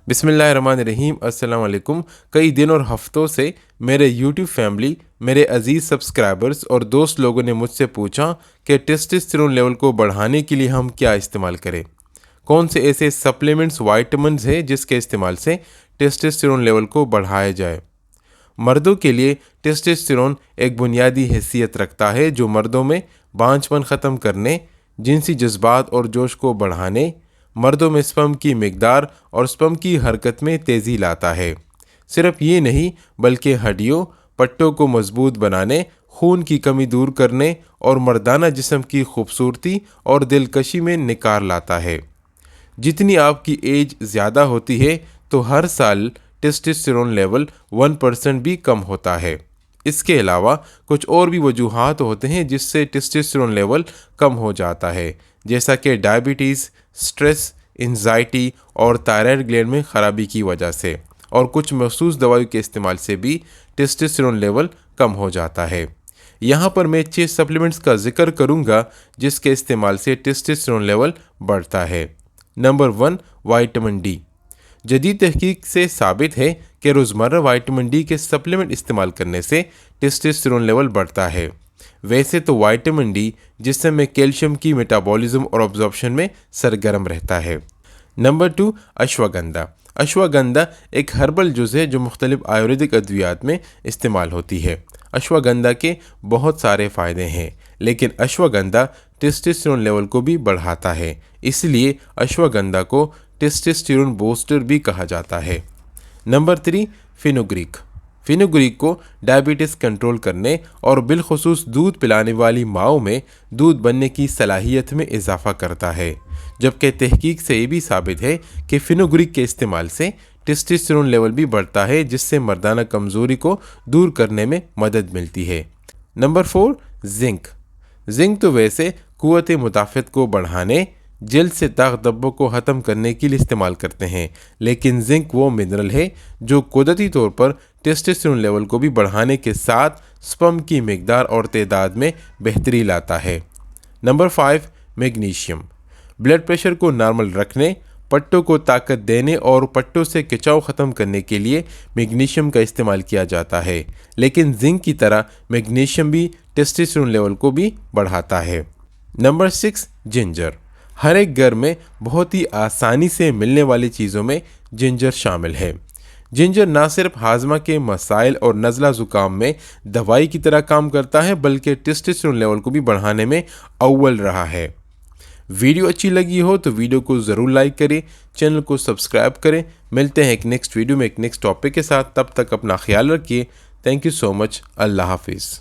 बिस्मिल्लाहिर्रहमानिर्रहीम। अस्सलाम वालेकुम। कई दिन और हफ्तों से मेरे यूट्यूब फैमिली, मेरे अजीज़ सब्सक्राइबर्स और दोस्त लोगों ने मुझसे पूछा कि टेस्टोस्टेरोन लेवल को बढ़ाने के लिए हम क्या इस्तेमाल करें। कौन से ऐसे सप्लीमेंट्स, वाइटामिन्स हैं जिसके इस्तेमाल से टेस्टोस्टेरोन लेवल को बढ़ाया जाए। मर्दों के लिए टेस्टोस्टेरोन एक बुनियादी हैसियत रखता है जो मर्दों में बांझपन ख़त्म करने, जिनसी जज्बात और जोश को बढ़ाने, मर्दों में स्पर्म की मिकदार और स्पर्म की हरकत में तेज़ी लाता है। सिर्फ ये नहीं बल्कि हड्डियों, पट्टों को मजबूत बनाने, खून की कमी दूर करने और मर्दाना जिस्म की खूबसूरती और दिलकशी में निखार लाता है। जितनी आपकी एज ज़्यादा होती है तो हर साल टेस्टोस्टेरोन लेवल 1% भी कम होता है। इसके अलावा कुछ और भी वजूहात होते हैं जिससे टेस्टोस्टेरोन लेवल कम हो जाता है, जैसा कि डायबिटीज़, स्ट्रेस, एंजाइटी और थायराइड ग्लैंड में ख़राबी की वजह से, और कुछ मखसूस दवाइयों के इस्तेमाल से भी टेस्टोस्टेरोन लेवल कम हो जाता है। यहाँ पर मैं 6 सप्लीमेंट्स का जिक्र करूँगा जिसके इस्तेमाल से टेस्टोस्टेरोन लेवल बढ़ता है। Number 1, vitamin D. जदीद तहकीक से साबित है कि रोज़मर्रा विटामिन डी के सप्लीमेंट इस्तेमाल करने से टेस्टोस्टेरोन लेवल बढ़ता है। वैसे तो विटामिन डी जिस्म में कैल्शियम की मेटाबॉलिज्म और अब्जॉर्प्शन में सरगर्म रहता है। नंबर 2, अश्वगंधा। अश्वगंधा एक हर्बल जुज़ है जो मुख्तलिफ आयुर्वेदिक अद्वियात में इस्तेमाल होती है। अश्वगंधा के बहुत सारे फ़ायदे हैं, लेकिन अश्वगंधा टेस्टोस्टेरोन लेवल को भी बढ़ाता है, इसलिए अश्वगंधा को टेस्टोस्टेरोन बूस्टर भी कहा जाता है। Number 3, fenugreek. फेनुग्रीक को डायबिटीज़ कंट्रोल करने और बिलखुसूस दूध पिलाने वाली माओं में दूध बनने की सलाहियत में इजाफा करता है, जबकि तहकीक से ये भी साबित है कि फेनुग्रीक के इस्तेमाल से टेस्टोस्टेरोन लेवल भी बढ़ता है, जिससे मर्दाना कमज़ोरी को दूर करने में मदद मिलती है। Number 4, zinc. जिंक तो वैसे क़ुव्वत मुदाफ़त को बढ़ाने, जल्द से दाग धब्बों को ख़त्म करने के लिए इस्तेमाल करते हैं, लेकिन जिंक वो मिनरल है जो कुदरती तौर पर टेस्टोस्टेरोन लेवल को भी बढ़ाने के साथ स्पर्म की मिकदार और तादाद में बेहतरी लाता है। Number 5, magnesium. ब्लड प्रेशर को नॉर्मल रखने, पट्टों को ताकत देने और पट्टों से खिंचाव ख़त्म करने के लिए मैग्नीशियम का इस्तेमाल किया जाता है, लेकिन जिंक की तरह मैग्नीशियम भी टेस्टोस्टेरोन लेवल को भी बढ़ाता है। Number 6, ginger. हर एक घर में बहुत ही आसानी से मिलने वाली चीज़ों में जिंजर शामिल है। जिंजर ना सिर्फ हाजमा के मसाइल और नज़ला ज़ुकाम में दवाई की तरह काम करता है, बल्कि टेस्टोस्टेरोन लेवल को भी बढ़ाने में अव्वल रहा है। वीडियो अच्छी लगी हो तो वीडियो को ज़रूर लाइक करें, चैनल को सब्सक्राइब करें। मिलते हैं एक नेक्स्ट वीडियो में एक नेक्स्ट टॉपिक के साथ। तब तक अपना ख्याल रखिए। Thank you so much. Allah हाफिज़।